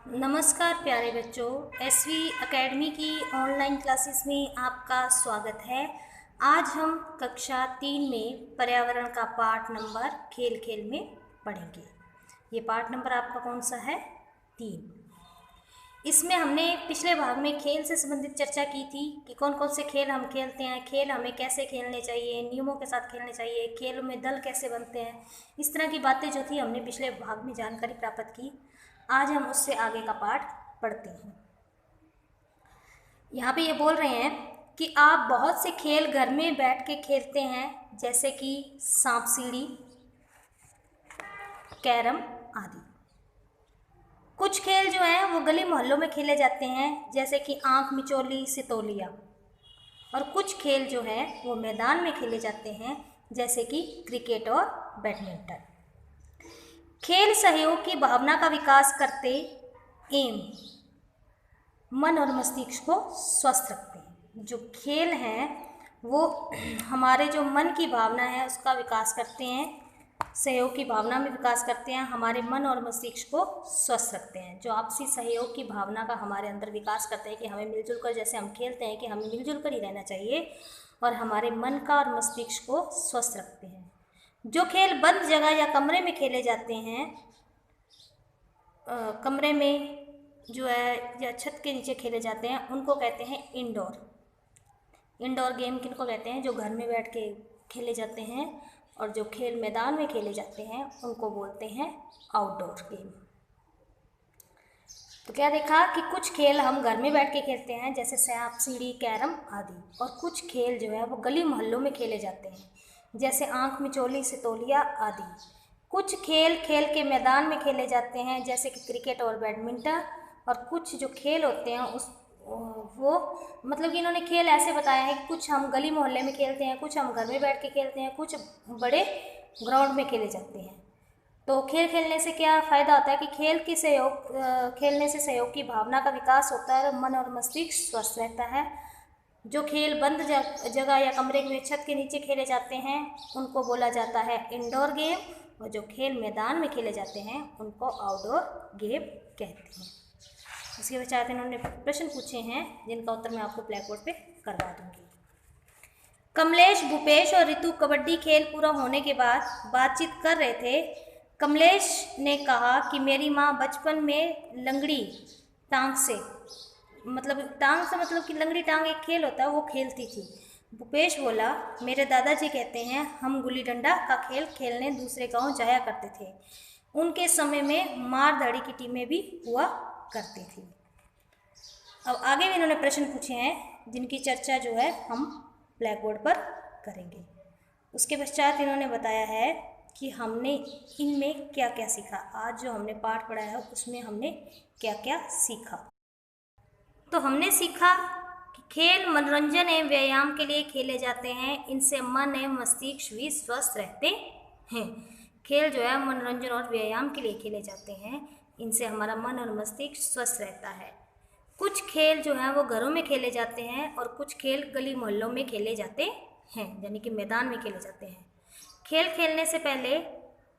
नमस्कार प्यारे बच्चों, एसवी एकेडमी की ऑनलाइन क्लासेस में आपका स्वागत है। आज हम कक्षा 3 में पर्यावरण का पाठ नंबर खेल खेल में पढ़ेंगे। ये पाठ नंबर आपका कौन सा है? 3। इसमें हमने पिछले भाग में खेल से संबंधित चर्चा की थी कि कौन कौन से खेल हम खेलते हैं, खेल हमें कैसे खेलने चाहिए, नियमों के साथ खेलने चाहिए, खेलों में दल कैसे बनते हैं। इस तरह की बातें जो थी हमने पिछले भाग में जानकारी प्राप्त की। आज हम उससे आगे का पाठ पढ़ते हैं। यहाँ पे ये बोल रहे हैं कि आप बहुत से खेल घर में बैठ के खेलते हैं, जैसे कि सांप सीढ़ी, कैरम आदि। कुछ खेल जो हैं वो गली मोहल्लों में खेले जाते हैं, जैसे कि आंख मिचौली, सितोलिया। और कुछ खेल जो है वो मैदान में खेले जाते हैं, जैसे कि क्रिकेट और बैडमिंटन। खेल सहयोग की भावना का विकास करते एवं मन और मस्तिष्क को स्वस्थ रखते हैं। जो खेल हैं वो हमारे जो मन की भावना है उसका विकास करते हैं, सहयोग की भावना में विकास करते हैं, हमारे मन और मस्तिष्क को स्वस्थ रखते हैं। जो आपसी सहयोग की भावना का हमारे अंदर विकास करते हैं कि हमें मिलजुल कर, जैसे हम खेलते हैं कि हमें मिलजुल कर ही रहना चाहिए, और हमारे मन का और मस्तिष्क को स्वस्थ रखते हैं। जो खेल बंद जगह या कमरे में खेले जाते हैं, कमरे में जो है या छत के नीचे खेले जाते हैं, उनको कहते हैं इंडोर गेम किनको कहते हैं? जो घर में बैठ के खेले जाते हैं। और जो खेल मैदान में खेले जाते हैं उनको बोलते हैं आउटडोर गेम। तो क्या देखा कि कुछ खेल हम घर में बैठ के खेलते हैं, जैसे सांप सीढ़ी, कैरम आदि। और कुछ खेल जो है वो गली मोहल्लों में खेले जाते हैं, जैसे आंख मिचौली, सितोलिया आदि। कुछ खेल खेल के मैदान में खेले जाते हैं, जैसे कि क्रिकेट और बैडमिंटन। और कुछ जो खेल होते हैं वो मतलब कि इन्होंने खेल ऐसे बताया है कि कुछ हम गली मोहल्ले में खेलते हैं, कुछ हम घर में बैठ के खेलते हैं, कुछ बड़े ग्राउंड में खेले जाते हैं। तो खेल खेलने से क्या फ़ायदा होता है कि खेलने से सहयोग की भावना का विकास होता है और मन और मस्तिष्क स्वस्थ रहता है। जो खेल बंद जगह या कमरे में छत के नीचे खेले जाते हैं उनको बोला जाता है इंडोर गेम, और जो खेल मैदान में खेले जाते हैं उनको आउटडोर गेम कहते हैं। इसके पश्चात इन्होंने प्रश्न पूछे हैं, जिनका उत्तर मैं आपको ब्लैक बोर्ड पे करवा दूंगी। कमलेश, भूपेश और ऋतु कबड्डी खेल पूरा होने के बाद बातचीत कर रहे थे। कमलेश ने कहा कि मेरी माँ बचपन में लंगड़ी टांग से मतलब कि लंगड़ी टांग एक खेल होता है, वो खेलती थी। भूपेश बोला, मेरे दादाजी कहते हैं हम गुल्ली डंडा का खेल खेलने दूसरे गांव जाया करते थे। उनके समय में मार धाड़ी की टीमें भी हुआ करती थी। अब आगे भी इन्होंने प्रश्न पूछे हैं, जिनकी चर्चा जो है हम ब्लैक बोर्ड पर करेंगे। उसके पश्चात इन्होंने बताया है कि हमने इनमें क्या क्या सीखा। आज जो हमने पाठ पढ़ा है उसमें हमने क्या क्या सीखा। तो हमने सीखा कि खेल मनोरंजन एवं व्यायाम के लिए खेले जाते हैं, इनसे मन एवं मस्तिष्क भी स्वस्थ रहते हैं। खेल जो है मनोरंजन और व्यायाम के लिए खेले जाते हैं, इनसे हमारा मन और मस्तिष्क स्वस्थ रहता है। कुछ खेल जो हैं वो घरों में खेले जाते हैं और कुछ खेल गली मोहल्लों में खेले जाते हैं, यानी कि मैदान में खेले जाते हैं। खेल खेलने से पहले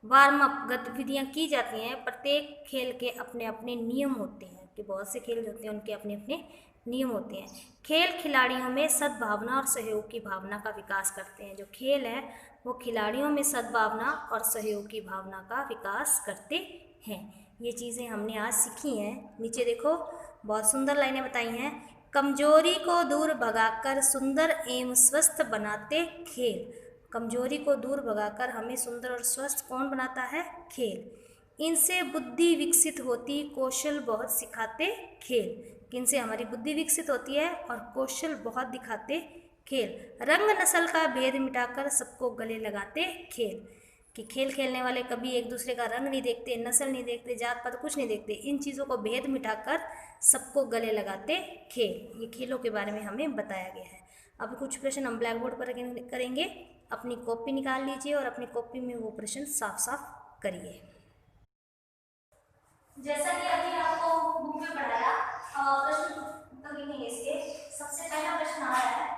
वार्म अप गतिविधियाँ की जाती हैं। प्रत्येक खेल के अपने अपने नियम होते हैं, कि बहुत से खेल होते हैं उनके अपने अपने नियम होते हैं। खेल खिलाड़ियों में सद्भावना और सहयोग की भावना का विकास करते हैं। जो खेल है वो खिलाड़ियों में सद्भावना और सहयोग की भावना का विकास करते हैं। ये चीज़ें हमने आज सीखी हैं। नीचे देखो, बहुत सुंदर लाइनें बताई हैं। कमजोरी को दूर भगाकर सुंदर एवं स्वस्थ बनाते खेल। कमजोरी को दूर भगाकर हमें सुंदर और स्वस्थ कौन बनाता है? खेल। इनसे बुद्धि विकसित होती, कौशल बहुत सिखाते खेल। किनसे हमारी बुद्धि विकसित होती है और कौशल बहुत दिखाते खेल। रंग नस्ल का भेद मिटाकर सबको गले लगाते खेल। कि खेल खेलने वाले कभी एक दूसरे का रंग नहीं देखते, नस्ल नहीं देखते, जात पात कुछ नहीं देखते, इन चीज़ों को भेद मिटाकर सबको गले लगाते खेल। ये खेलों के बारे में हमें बताया गया है। अब कुछ प्रश्न हम ब्लैक बोर्ड पर करेंगे। अपनी कॉपी निकाल लीजिए और अपनी कॉपी में वो प्रश्न साफ साफ करिए। जैसा कि अभी आपको बुक में पढ़ाया, प्रश्न उत्तर लिखेंगे इसके। सबसे पहला प्रश्न आ रहा है,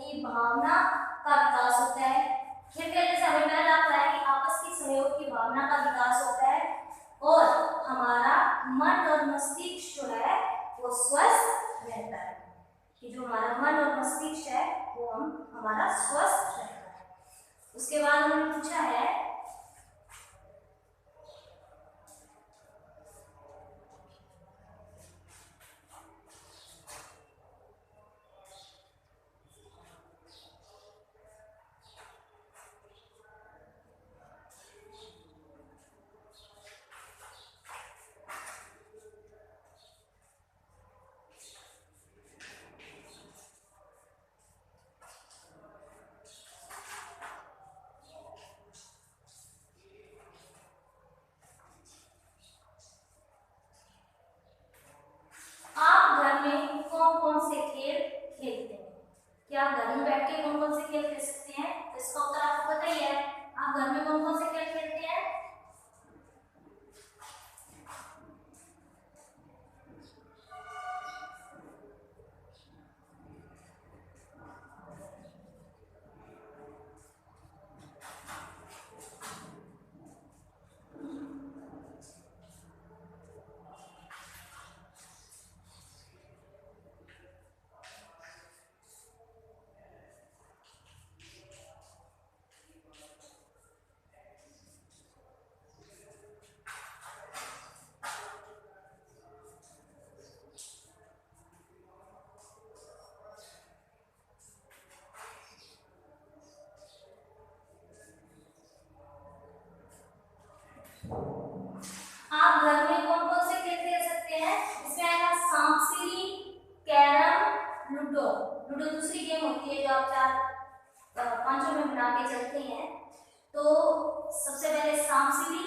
की भावना का विकास होता है। खेल खेलने से हमें पहले आता है कि आपस की सहयोग की भावना का विकास होता है और हमारा मन और मस्तिष्क जो है वो स्वस्थ रहता है। कि जो हमारा मन और मस्तिष्क है वो हमारा स्वस्थ रहता है। उसके बाद उन्होंने पूछा है आप घर में कौन कौन से खेल खेलते हैं? क्या आप घर में बैठ के कौन कौन से खेल खेल सकते हैं? तो इसका उत्तर आपको पता ही है। आप घर में कौन कौन से खेल खेलते हैं? आप घर में कौन कौन से खेल खेल सकते हैं? इसमें आएगा सांप सीढ़ी, कैरम, लूडो। लूडो दूसरी गेम होती है जो आप 4-5 में बना के चलते हैं। तो सबसे पहले सांप सीढ़ी,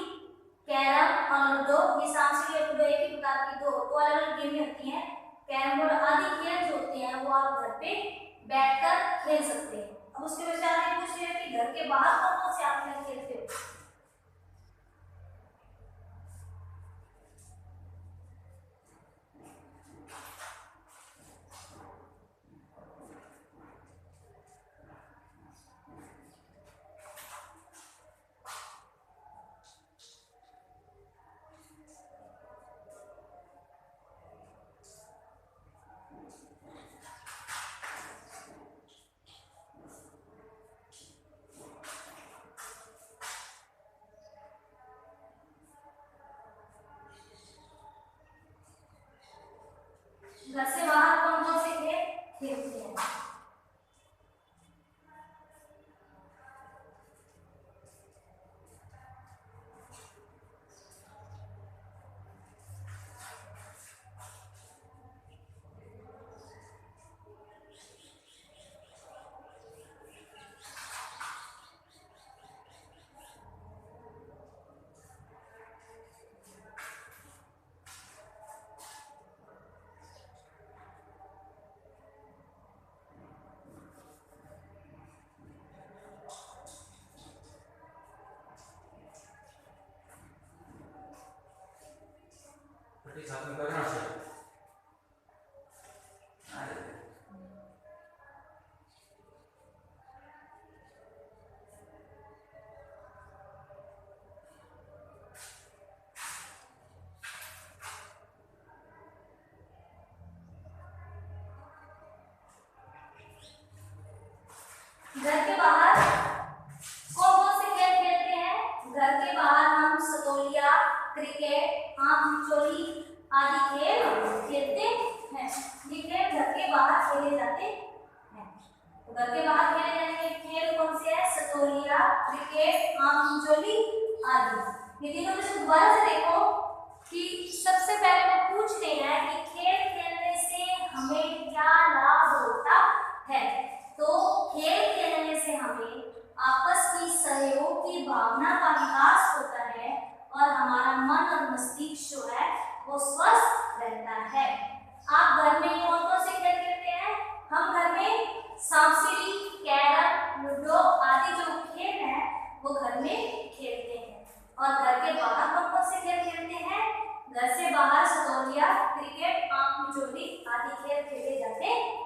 कैरम और लूडो। ये सांप सीढ़ी और लूडो एक ही प्रकार की दो अलग अलग गेमें होती हैं। कैरम बोर्ड आदि खेल जो होते हैं वो आप घर पे बैठकर खेल सकते हैं। अब उसके बाद आगे पूछ रहे हैं कि घर के बाहर कौन कौन से आप खेल खेलते हो? घर से बाहर कौन कौन से खेल खेलते हैं? घर के बाहर कौन कौन से खेल खेलते हैं? घर के बाहर हम सतोलिया, क्रिकेट, आम चोरी आदि खेल खेलते हैं। ये खेल घर के बाहर खेले जाते हैं। तो घर के बाहर खेले जाने के खेल कौन से हैं? सतोलिया, क्रिकेट, आम चोरी आदि। ये तीनों में से दोबारा से देखो कि सबसे पहले वो पूछ रहे हैं कि खेल खेलने से हमें क्या लाभ होता है। तो खेल खेलने से हमें आपस की सहयोग की भावना का विकास होता है और हमारा मन और मस्तिष्क जो है वो स्वस्थ रहता है। आप घर में कौन कौन से खेल खेलते हैं? हम घर में सांप सीढ़ी, कैरम, लूडो आदि जो खेल हैं वो घर में खेलते हैं। और घर के बाहर कौन कौन से खेल खेलते हैं? घर से बाहर सतोलिया, क्रिकेट, आम चोरी आदि खेल खेले जाते हैं।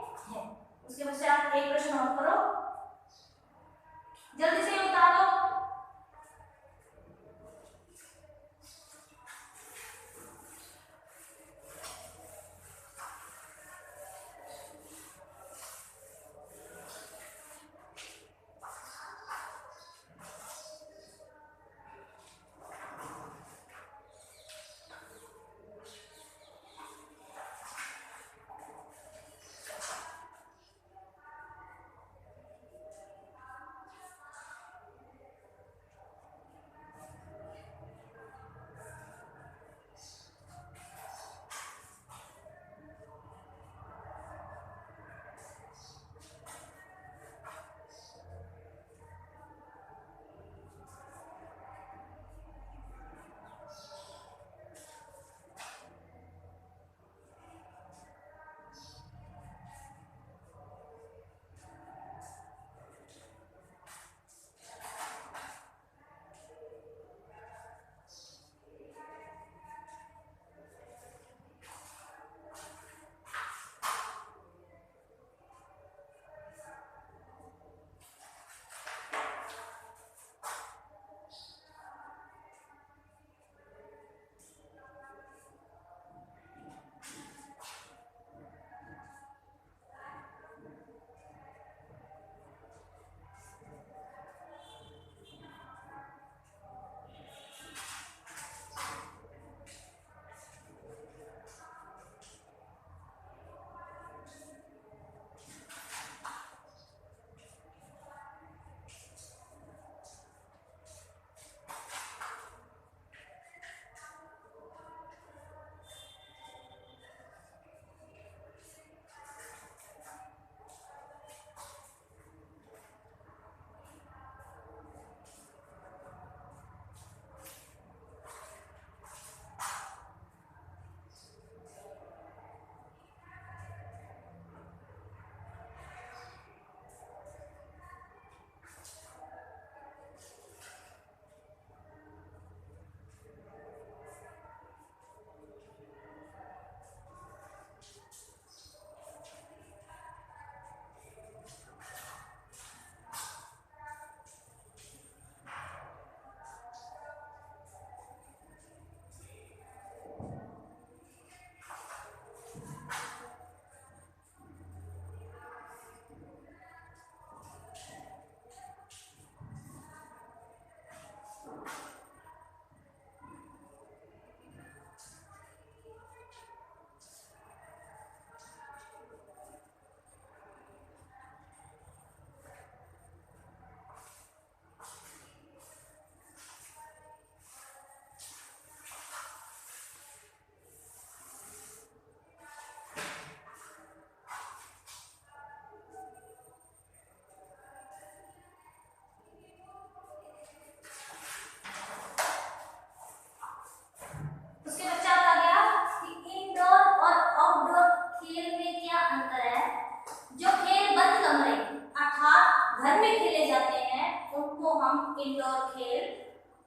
में खेले जाते हैं उनको हम इंडोर खेल,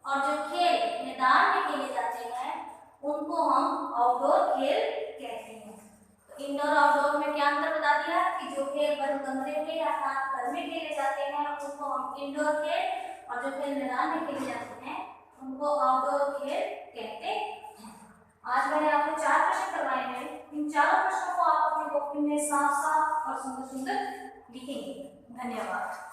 और जो खेल मैदान में खेले जाते हैं उनको हम आउटडोर खेल कहते हैं। तो इंडोर आउटडोर में क्या अंतर बता दिया कि जो खेल बंद कमरे में अर्थात घर में खेले जाते हैं उनको हम इंडोर खेल, और जो खेल मैदान में खेले जाते हैं उनको आउटडोर खेल कहते हैं। आज मैंने आपको 4 प्रश्न करवाए हैं। इन चारों प्रश्नों को आप अपनी कॉपी में साफ साफ और सुंदर सुंदर लिखेंगे। धन्यवाद।